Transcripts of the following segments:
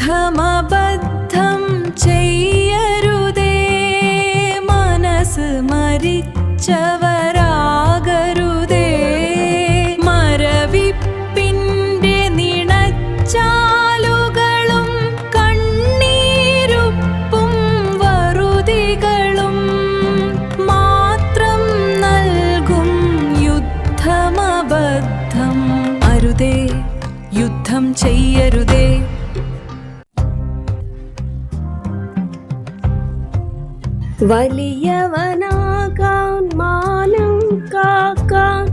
യുദ്ധമബദ്ധം ചെയ്യരുതേ, മനസ്സ് മരിച്ചവരാകരുതേ. മരവിപ്പിൻ്റെ നിണച്ചാലുകളും കണ്ണീരുപ്പും വറുതികളും മാത്രം നൽകും യുദ്ധമബദ്ധം. അരുതേ, യുദ്ധം ചെയ്യരുതേ. വലിയവനാകാൻ മാനം കാക്കാൻ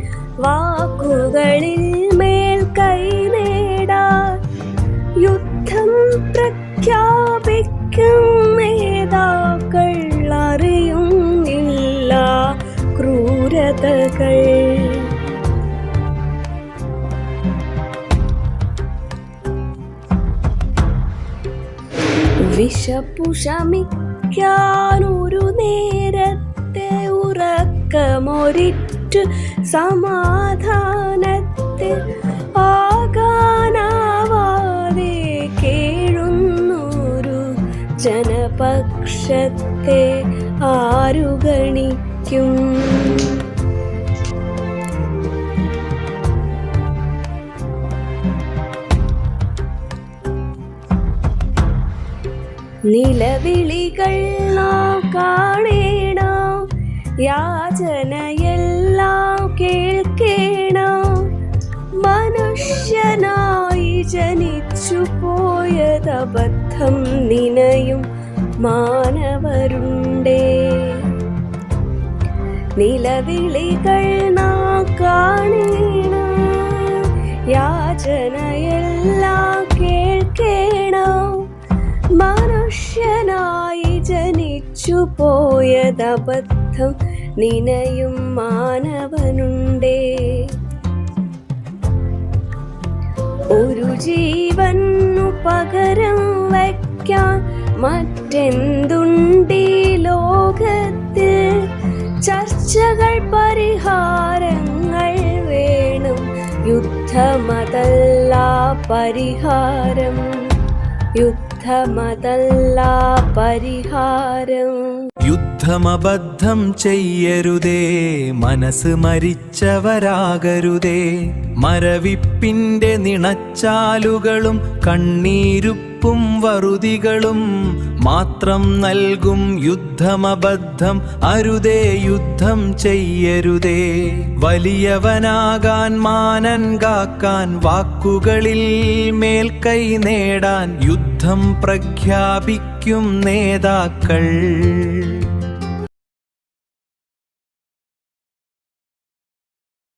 വാക്കുകളിൽ മേൽ കൈ നേടാൻ യുദ്ധം പ്രഖ്യാപിക്കും നേതാക്കൾ അറിയുന്നില്ല ക്രൂരതകൾ. വിഷപ്പുഷമിക്കാനൊരു നേരത്തെ ഉറക്കമൊരിറ്റു സമാധാനത്തിൽ ആകാനാവാതെ കേഴുന്നൊരു ജനപക്ഷത്തെ ആരു ഗണിക്കും? നിലവിളികൾ നാം കാണേണം, യാചനയെല്ലാം കേൾക്കേണം. മനുഷ്യനായി ജനിച്ചു പോയതബദ്ധം നിനയും മാനവരുണ്ടേ. നിലവിളികൾ നാം കാണേണം, യാചനയെല്ലാം കേൾക്കേണം. മനുഷ്യനായി ജനിച്ചു പോയതബദ്ധം നിനയും മാനവനുണ്ടേ. ഒരു ജീവനു പകരം വയ്ക്കാൻ മറ്റെന്തുണ്ടീ ലോകത്തിൽ? ചർച്ചകൾ പരിഹാരങ്ങൾ വേണം, യുദ്ധമതല്ല പരിഹാരം. യുദ്ധമതല്ല പരിഹാരം. യുദ്ധമബദ്ധം ചെയ്യരുതേ, മനസ്സ് മരിച്ചവരാകരുതേ. മരവിപ്പിൻ്റെ നിണച്ചാലുകളും കണ്ണീരുപ്പും വറുതികളും മാത്രം നൽകും യുദ്ധമബദ്ധം. അരുതേ, യുദ്ധം ചെയ്യരുതേ. വലിയവനാകാൻ മാനം കാക്കാൻ വാക്കുകളിൽ മേൽക്കൈ നേടാൻ യുദ്ധം പ്രഖ്യാപിക്കും നേതാക്കൾ